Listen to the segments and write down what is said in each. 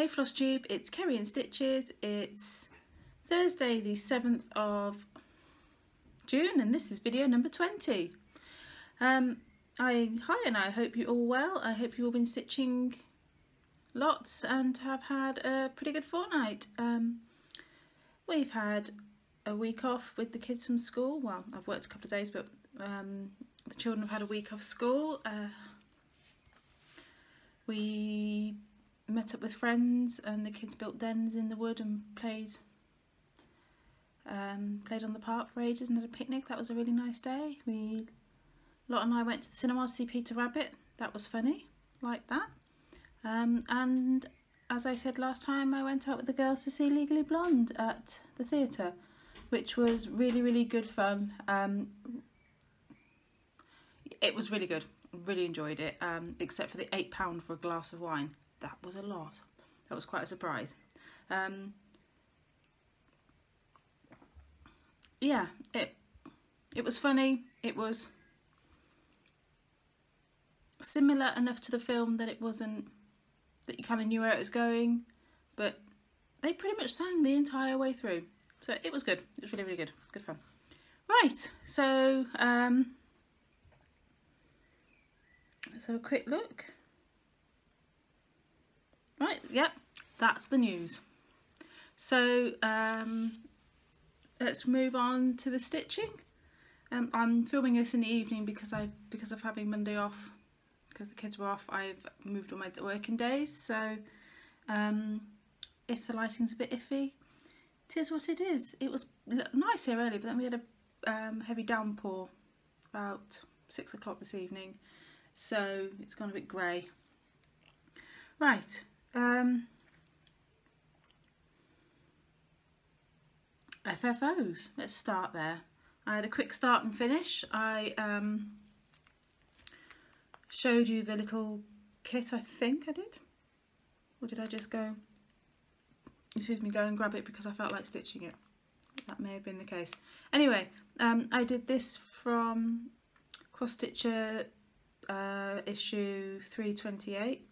Hey Flosstube, it's Kerry in Stitches. It's Thursday the 7th of June and this is video number 20. Hi and I hope you're all well. I hope you've all been stitching lots and have had a pretty good fortnight. We've had a week off with the kids from school. Well, I've worked a couple of days, but the children have had a week off school. We met up with friends and the kids built dens in the wood and played on the park for ages and had a picnic. That was a really nice day. Lot and I went to the cinema to see Peter Rabbit. That was funny, like that. And as I said last time, I went out with the girls to see Legally Blonde at the theatre, which was really good fun. It was really good. Really enjoyed it, except for the £8 for a glass of wine. That was a lot. That was quite a surprise. Yeah, it was funny. It was similar enough to the film that it wasn't, that you kind of knew where it was going, but they pretty much sang the entire way through. So it was good. It was really good. Good fun. Right, so let's have a quick look. Right, yep, that's the news. So let's move on to the stitching. I'm filming this in the evening because of having Monday off, because the kids were off. I've moved on my working days, so if the lighting's a bit iffy, it is what it is. It was nice here earlier, but then we had a heavy downpour about 6 o'clock this evening, so it's gone a bit grey. Right. FFOs, let's start there. I had a quick start and finish. I showed you the little kit, I think I did, or did I just go and grab it because I felt like stitching it? That may have been the case. Anyway, I did this from Cross Stitcher issue 328.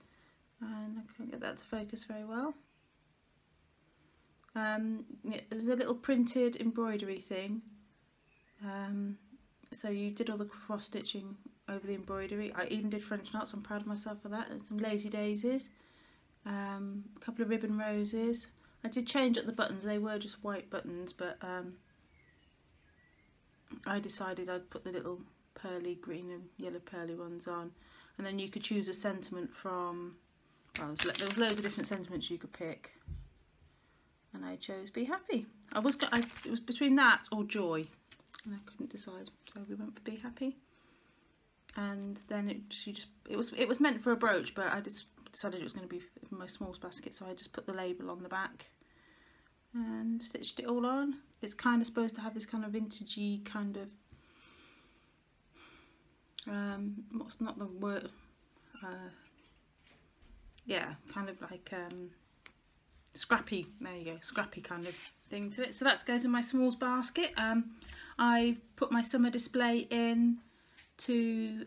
And I can't get that to focus very well. It was a little printed embroidery thing. So you did all the cross stitching over the embroidery. I even did French knots. I'm proud of myself for that. And some lazy daisies. A couple of ribbon roses. I did change up the buttons. They were just white buttons, but I decided I'd put the little pearly green and yellow pearly ones on. And then you could choose a sentiment from, well, there was loads of different sentiments you could pick, and I chose "Be Happy." It was between that or "Joy," and I couldn't decide, so we went for "Be Happy." And then it was meant for a brooch, but I just decided it was going to be my smalls basket, so I just put the label on the back and stitched it all on. It's kind of supposed to have this kind of vintagey kind of what's not the word? Yeah, kind of like scrappy, there you go, scrappy kind of thing to it. So that goes in my smalls basket. I've put my summer display in to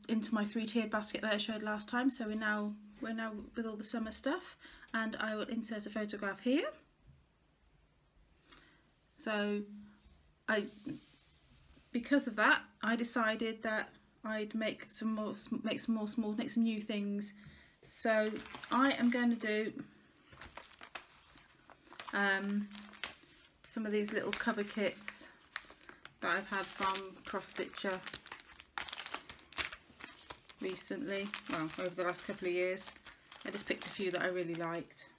into my 3-tiered basket that I showed last time. So we're now with all the summer stuff, and I will insert a photograph here. So because of that, I decided that I'd make some new things. So I am going to do some of these little cover kits that I've had from Cross Stitcher recently, well, over the last couple of years. I just picked a few that I really liked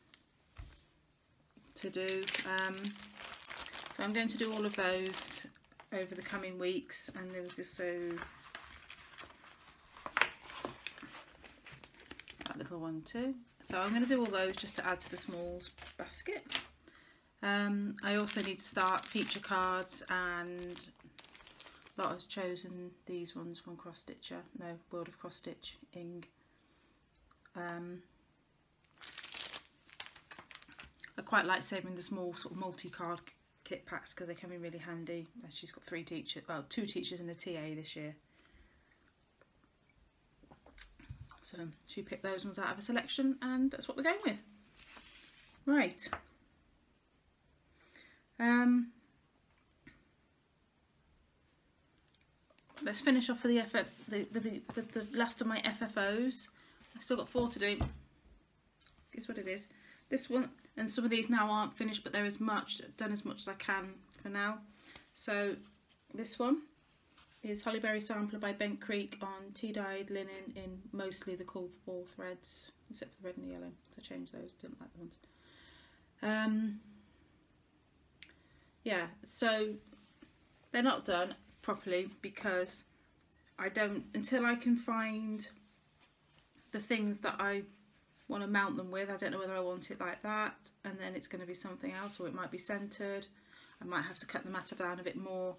to do. So I'm going to do all of those over the coming weeks, and there was this that little one too. So I'm going to do all those just to add to the smalls basket. I also need to start teacher cards, and Lot has chosen these ones from Cross Stitcher, no, World of Cross Stitching. I quite like saving the small sort of multi-card kit packs because they come in really handy, as she's got 2 teachers and a TA this year. So she picked those ones out of a selection, and that's what we're going with. Right. Let's finish off with the last of my FFOs. I've still got 4 to do. Guess what it is? This one, and some of these now aren't finished, but they're done as much as I can for now. So this one is Hollyberry Sampler by Bent Creek on tea-dyed linen in mostly the called 4 threads, except for the red and the yellow. So I changed those, didn't like the ones. Yeah, so they're not done properly because I don't, until I can find the things that I want to mount them with. I don't know whether I want it like that, and then it's going to be something else, or it might be centered. I might have to cut the matter down a bit more.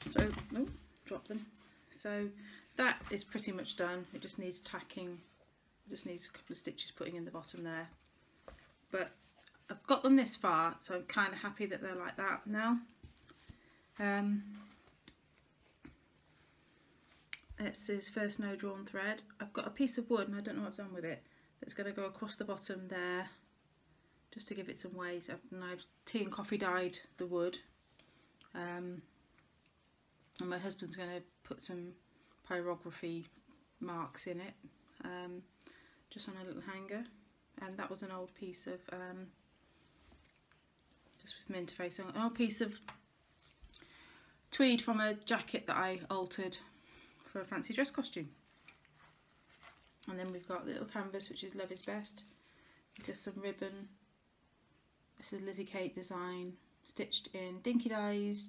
So, oh, drop them. So that is pretty much done. It just needs tacking. It just needs a couple of stitches putting in the bottom there. But I've got them this far, so I'm kind of happy that they're like that now. It's his first no drawn thread. I've got a piece of wood, and I don't know what I've done with it, that's going to go across the bottom there, just to give it some weight. I've tea and coffee dyed the wood, and my husband's going to put some pyrography marks in it, just on a little hanger. And that was an old piece of, just with some interface, an old piece of tweed from a jacket that I altered for a fancy dress costume. And then we've got the little canvas, which is Love Is Best, just some ribbon. This is Lizzie Kate design, stitched in Dinky Dyes,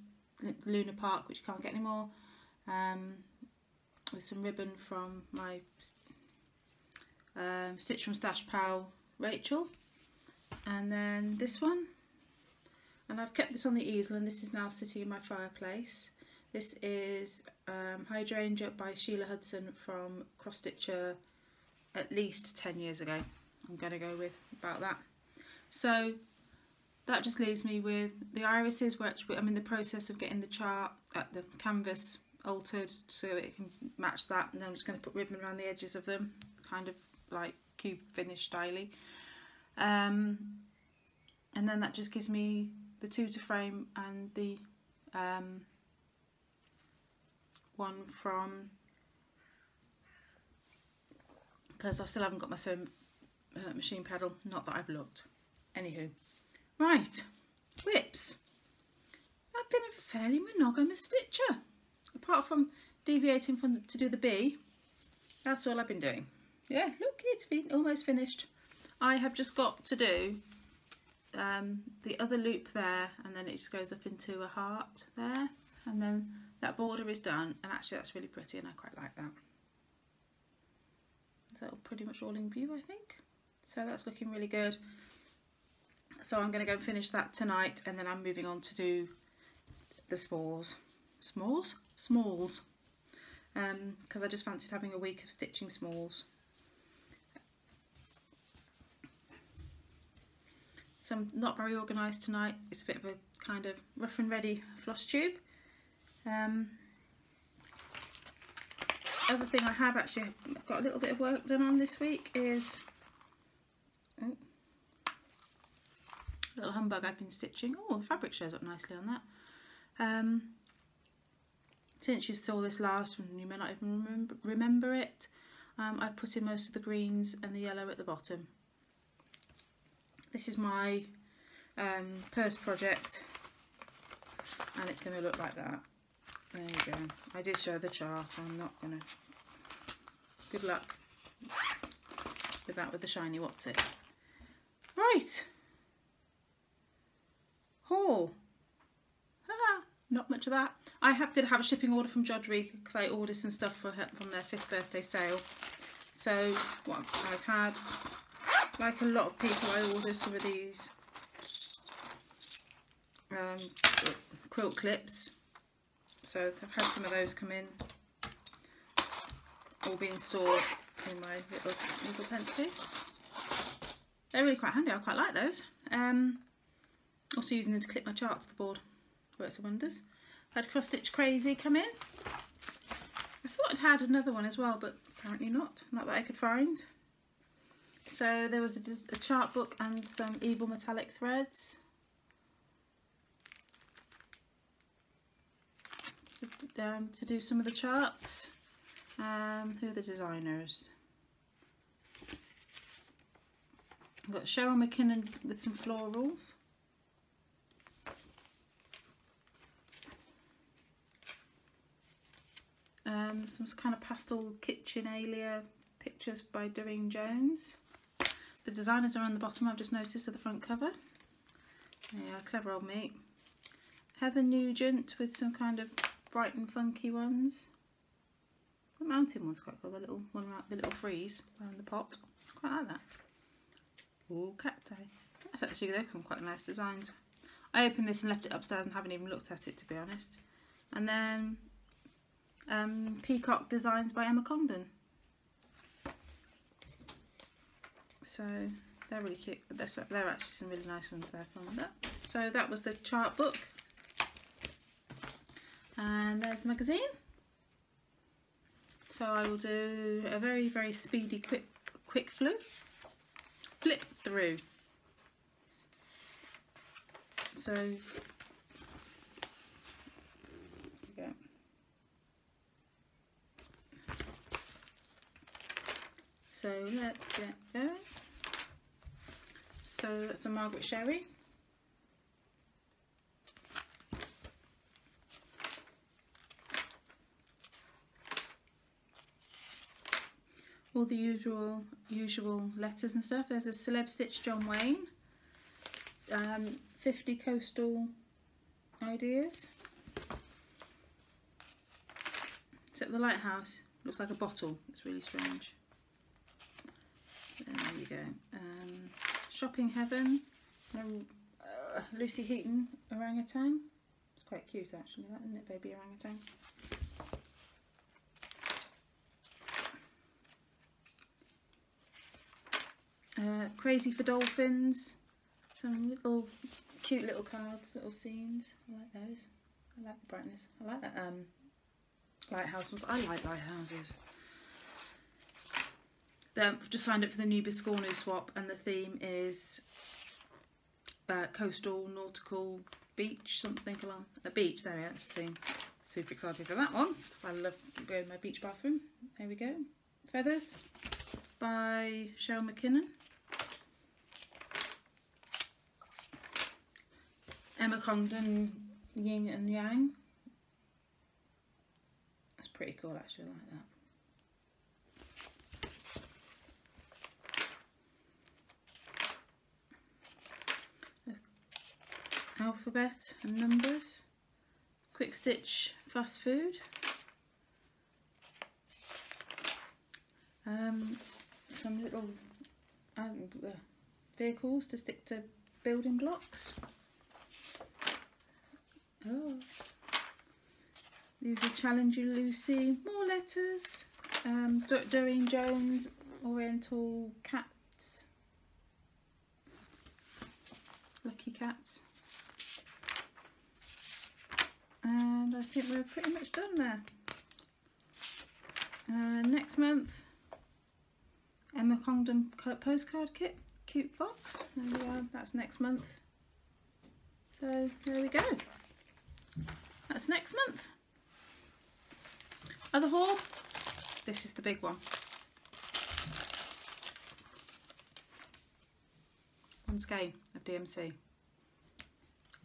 Luna Park, which you can't get anymore, with some ribbon from my Stitch from Stash Pal Rachel. And then this one, and I've kept this on the easel, and this is now sitting in my fireplace. This is Hydrangea by Sheila Hudson from Cross Stitcher at least 10 years ago. I'm going to go with about that. So that just leaves me with the irises, which I'm in the process of getting the chart at the canvas altered so it can match that, and then I'm just going to put ribbon around the edges of them, kind of like cube finish styly. And then that just gives me the 2 to frame and the one from, because I still haven't got my sewing machine pedal, not that I've looked. Anywho, right, whips. I've been a fairly monogamous stitcher, apart from deviating from to do the bee. That's all I've been doing. Yeah, look, it's been almost finished. I have just got to do the other loop there, and then it just goes up into a heart there, and then that border is done, and actually that's really pretty and I quite like that. So pretty much all in view, I think. So that's looking really good. So I'm going to go and finish that tonight, and then I'm moving on to do the smalls. Smalls? Smalls. Because I just fancied having a week of stitching smalls. So I'm not very organised tonight. It's a bit of a kind of rough and ready Flosstube. Other thing I have actually got a little bit of work done on this week is a little humbug I've been stitching. Oh, the fabric shows up nicely on that. Since you saw this last one, you may not even remember it. I've put in most of the greens and the yellow at the bottom. This is my purse project, and it's going to look like that. There you go. I did show the chart. I'm not going to... Good luck with that with the shiny what's it. Right. Haul. Ah, not much of that. I did have a shipping order from Jodrey because I ordered some stuff for her from their 5th birthday sale. So what I've had, like a lot of people, I ordered some of these quilt clips. So I've had some of those come in, all being stored in my little pencil case. They're really quite handy. I quite like those. Also using them to clip my chart to the board. Works wonders. I had Cross Stitch Crazy come in. I thought I'd had another one as well, but apparently not that I could find. So there was a chart book and some evil metallic threads. To do some of the charts. Who are the designers? I've got Cheryl McKinnon with some florals. Some kind of pastel kitchen alia pictures by Doreen Jones. The designers are on the bottom, I've just noticed, of the front cover. Yeah, clever old me. Heather Nugent with some kind of bright and funky ones. The mountain one's quite cool, the little one around the little frieze around the pot. Quite like that. Oh, cacti. That's actually, they're some quite nice designs. I opened this and left it upstairs and haven't even looked at it, to be honest. And then Peacock Designs by Emma Condon. So they're really cute. They're actually some really nice ones there from that. So that was the chart book. And there's the magazine. So I will do a very, very speedy, quick flip through. So there we go. So let's get going. So that's a Margaret Sherry. All the usual letters and stuff. There's a Celeb Stitch John Wayne. 50 coastal ideas. Except the lighthouse looks like a bottle. It's really strange. There you go. Shopping Heaven. Lucy Heaton orangutan. It's quite cute actually, that, isn't it, baby orangutan? Crazy for Dolphins. Some little cute little cards, little scenes. I like those. I like the brightness. I like that lighthouse ones. I like lighthouses. I've just signed up for the new Biscornu swap, and the theme is coastal, nautical, beach, something along the beach. There we are, that's the theme. Super excited for that one because I love going to my beach bathroom. There we go. Feathers by Cheryl McKinnon. Emma Condon, Yin and Yang. That's pretty cool actually, I like that. Alphabet and numbers. Quick Stitch Fast Food. Some little vehicles to stick to building blocks. Oh, usual Challenge You Lucy, more letters. Doreen Jones, Oriental Cats, Lucky Cats, and I think we're pretty much done there. Next month, Emma Condon postcard kit, Cute Fox. There we are. That's next month. So there we go. That's next month. Other haul, this is the big one. One skein of DMC.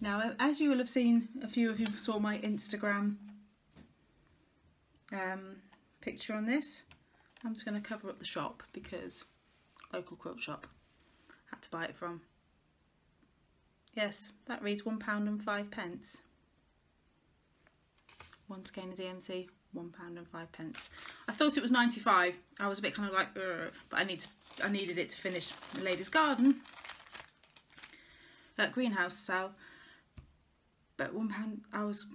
Now, as you will have seen, a few of you saw my Instagram picture on this. I'm just going to cover up the shop because local quilt shop, had to buy it from. Yes, that reads £1.05. One skein of DMC, £1.05. I thought it was 95. I was a bit kind of like, ugh, but I needed it to finish the Lady's Garden greenhouse sale. But £1, I was,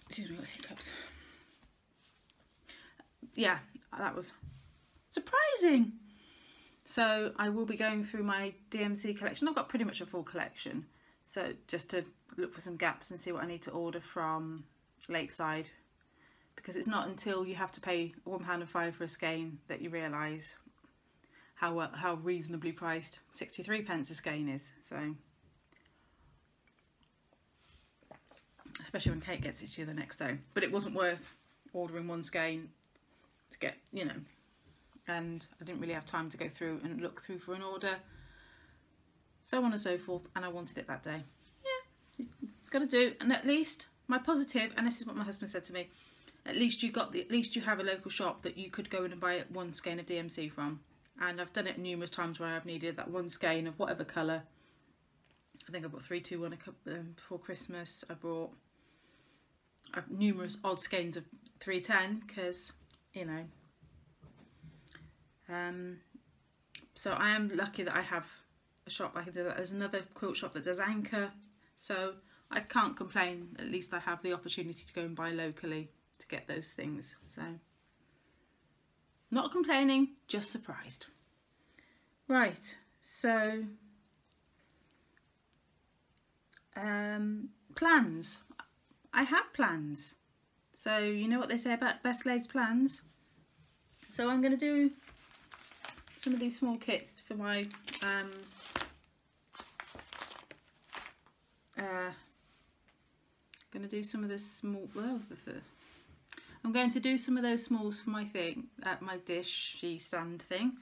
excuse me, hiccups. Yeah, that was surprising. So I will be going through my DMC collection. I've got pretty much a full collection. So just to look for some gaps and see what I need to order from Lakeside because it's not until you have to pay £1.05 for a skein that you realise how reasonably priced 63p a skein is. So, especially when Kate gets it to you the next day. But it wasn't worth ordering one skein to get, you know, and I didn't really have time to go through and look through for an order, so on and so forth, and I wanted it that day. Yeah, got to do. And at least my positive, and this is what my husband said to me, at least you have a local shop that you could go in and buy one skein of DMC from. And I've done it numerous times where I've needed that one skein of whatever colour. I think I bought 321 before Christmas. I bought numerous odd skeins of 310 because, you know. So I am lucky that I have a shop I can do that. There's another quilt shop that does anchor, so I can't complain. At least I have the opportunity to go and buy locally to get those things. So not complaining, just surprised. Right, so plans. I have plans. So you know what they say about best laid plans. So I'm going to do some of these small kits for my going to do some of the small. Well, I'm going to do some of those smalls for my thing, my dishy stand thing,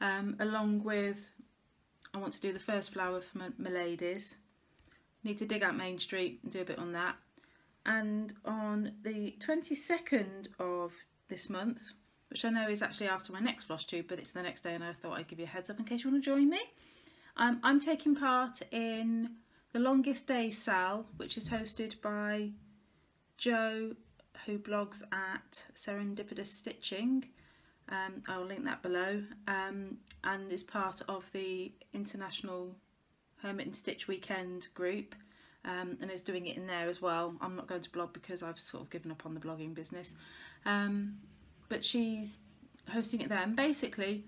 along with. I want to do the first flower for my ladies. Need to dig out Main Street and do a bit on that. And on the 22nd of this month, which I know is actually after my next Flosstube, but it's the next day, and I thought I'd give you a heads up in case you want to join me. I'm taking part in the Longest Day Sal, which is hosted by Jo, who blogs at Serendipitous Stitching. I will link that below, and is part of the International Hermit and Stitch Weekend group, and is doing it in there as well. I'm not going to blog because I've sort of given up on the blogging business. But she's hosting it there, and basically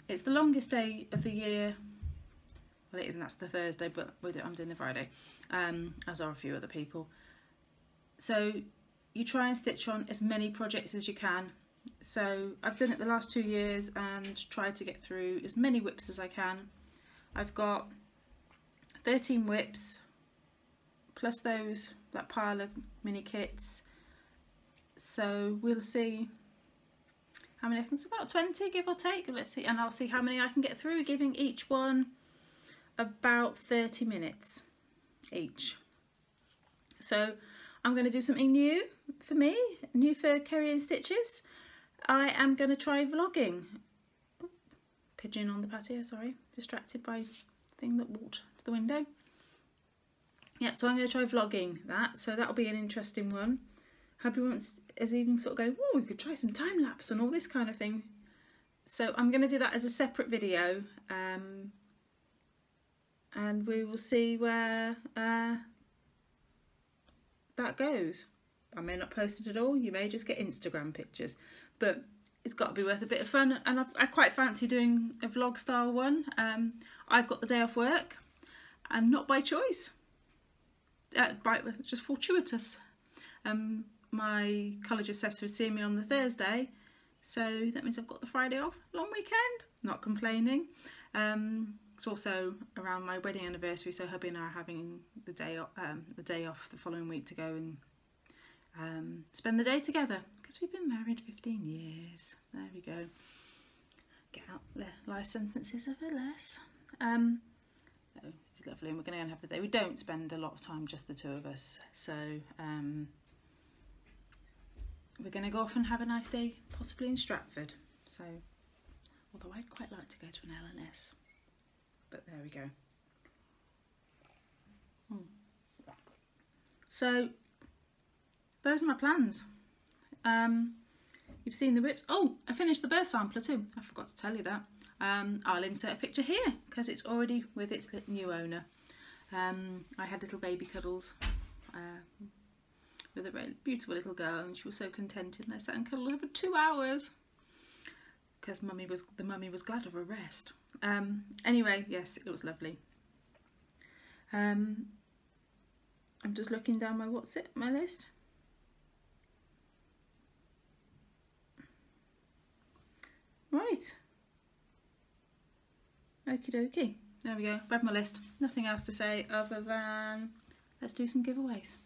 it's the longest day of the year. Well, it isn't, that's the Thursday, but I'm doing the Friday, as are a few other people. So you try and stitch on as many projects as you can. So I've done it the last 2 years and tried to get through as many whips as I can. I've got 13 whips, plus that pile of mini kits. So we'll see how many I can, it's about 20 give or take, let's see, and I'll see how many I can get through, giving each one about 30 minutes each. So I'm going to do something new for me, new for Kerry and Stitches. I am going to try vlogging. Oh, pigeon on the patio, sorry, distracted by thing that walked to the window. Yeah, so I'm going to try vlogging that, so that'll be an interesting one. Hubby is even sort of going, oh, we could try some time lapse and all this kind of thing. So I'm going to do that as a separate video, and we will see where that goes. I may not post it at all, you may just get Instagram pictures, but it's got to be worth a bit of fun, and I quite fancy doing a vlog style one. I've got the day off work, and not by choice, it's just fortuitous. My college assessor is seeing me on the Thursday, so that means I've got the Friday off, long weekend, not complaining. It's also around my wedding anniversary, so hubby and I are having the day off the following week to go and spend the day together, because we've been married 15 years. There we go. Get out the life sentences of a less. So it's lovely, and we're going to go and have the day. We don't spend a lot of time, just the two of us, so we're going to go off and have a nice day, possibly in Stratford. So, although I'd quite like to go to an LNS, but there we go. So those are my plans. You've seen the whips. Oh, I finished the birth sampler too. I forgot to tell you that. I'll insert a picture here because it's already with its new owner. I had little baby cuddles with a very beautiful little girl, and she was so contented, and I sat and cuddled her for 2 hours because the mummy was glad of a rest. Anyway, yes, it was lovely. I'm just looking down my my list. Right. Okie dokie. There we go. Read my list. Nothing else to say other than let's do some giveaways.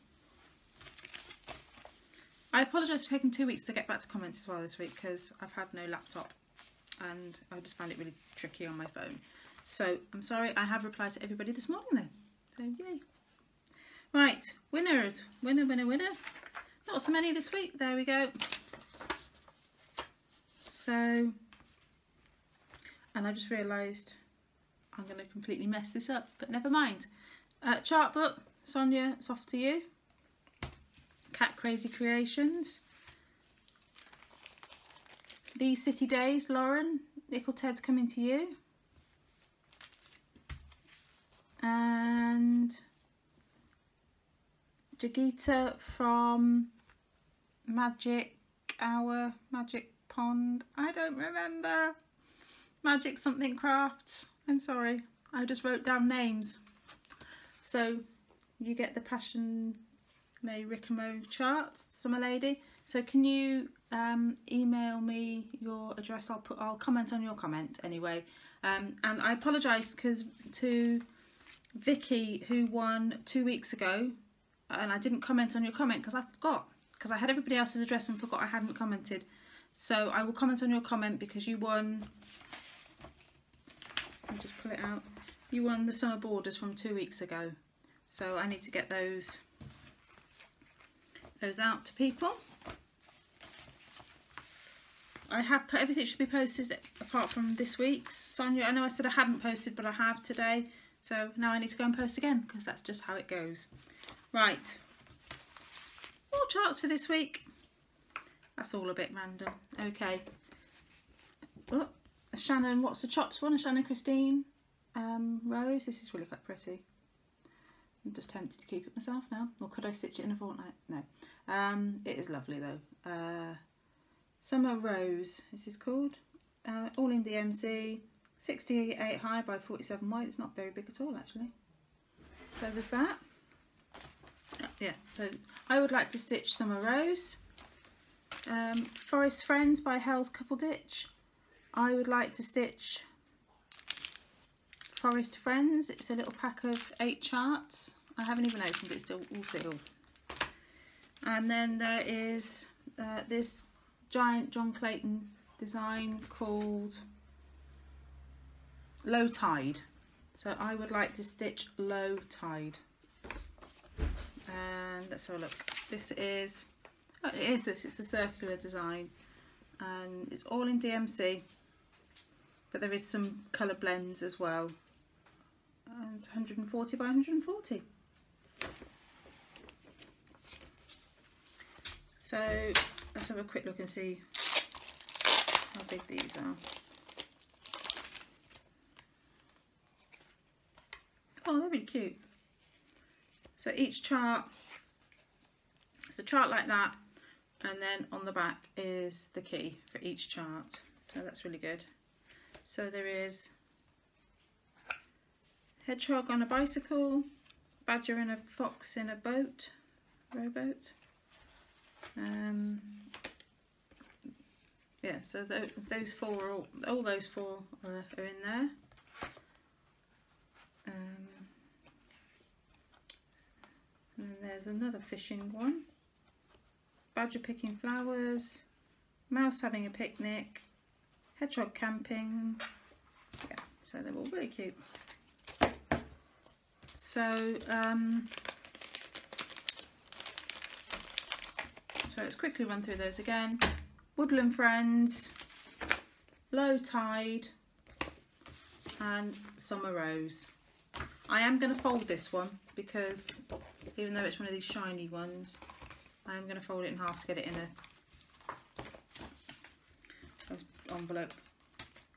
I apologise for taking 2 weeks to get back to comments as well this week because I've had no laptop and I just found it really tricky on my phone. So I'm sorry, I have replied to everybody this morning though. So yay. Right, winners. Winner, winner, winner. Not so many this week. There we go. So, and I just realised I'm going to completely mess this up, but never mind. Chart book, Sonia, it's off to you. Cat Crazy Creations. These City Days, Lauren, Ickle Ted's coming to you. And Jagita from Magic Hour, Magic Pond, I don't remember. Magic something crafts. I'm sorry, I just wrote down names. So you get the Passion Ricamo chart, Summer Lady. So can you email me your address? I'll comment on your comment anyway. And I apologise because to Vicky, who won 2 weeks ago, and I didn't comment on your comment because I forgot, because I had everybody else's address and forgot I hadn't commented. So I will comment on your comment because you won, let me just pull it out, you won the summer borders from 2 weeks ago. So I need to get those out to people. I have put everything should be posted apart from this week's. Sonia, I know I said I hadn't posted, but I have today. So now I need to go and post again because that's just how it goes. Right. More charts for this week. That's all a bit random. Okay. Oh, Shannon, what's the chops one? A Shannon Christine Rose. This is really quite pretty. I'm just tempted to keep it myself now. Or could I stitch it in a fortnight? No. It is lovely though. Summer Rose, this is called. All in DMC. 68 high by 47 wide. It's not very big at all actually. So there's that. Yeah, so I would like to stitch Summer Rose. Forest Friends by Hell's Couple Ditch. I would like to stitch Forest Friends. It's a little pack of 8 charts. I haven't even opened it, it's still all sealed. And then there is this giant John Clayton design called Low Tide. So I would like to stitch Low Tide. And let's have a look. This is, oh, it is this, it's a circular design and it's all in DMC, but there is some colour blends as well. And it's 140 by 140. So let's have a quick look and see how big these are. Oh, they're really cute. So each chart, it's a chart like that, and then on the back is the key for each chart. So that's really good. So there is hedgehog on a bicycle, badger and a fox in a boat, rowboat. Yeah, so those four are all those four are in there. And then there's another fishing one. Badger picking flowers, mouse having a picnic, hedgehog camping. Yeah, so they're all really cute. So so let's quickly run through those again. Woodland Friends, Low Tide, and Summer Rose. I am going to fold this one because even though it's one of these shiny ones, I am going to fold it in half to get it in a envelope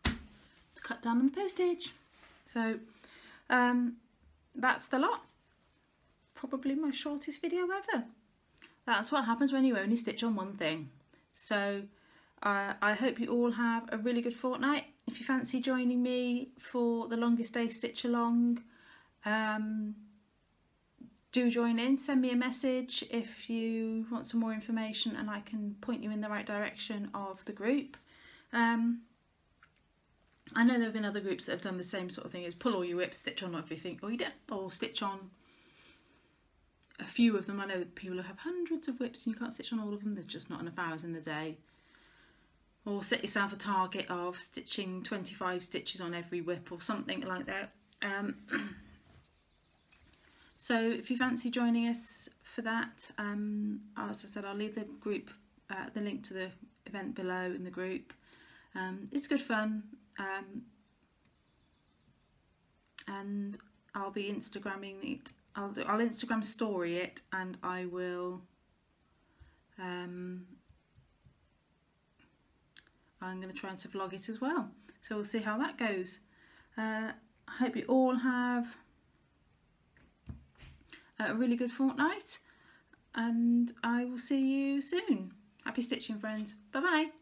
to cut down on the postage. So that's the lot. Probably my shortest video ever. That's what happens when you only stitch on one thing. So I hope you all have a really good fortnight. If you fancy joining me for the longest day stitch along, do join in. Send me a message if you want some more information and I can point you in the right direction of the group. I know there have been other groups that have done the same sort of thing, is pull all your whips, stitch on everything, or stitch on a few of them. I know people who have hundreds of whips and you can't stitch on all of them, there's just not enough hours in the day. Or set yourself a target of stitching 25 stitches on every whip or something like that. So if you fancy joining us for that, as I said, I'll leave the group, the link to the event below in the group. It's good fun, and I'll be Instagramming it. I'll Instagram story it, and I will. I'm going to try to vlog it as well. So we'll see how that goes. I hope you all have a really good fortnight, and I will see you soon. Happy stitching, friends. Bye bye.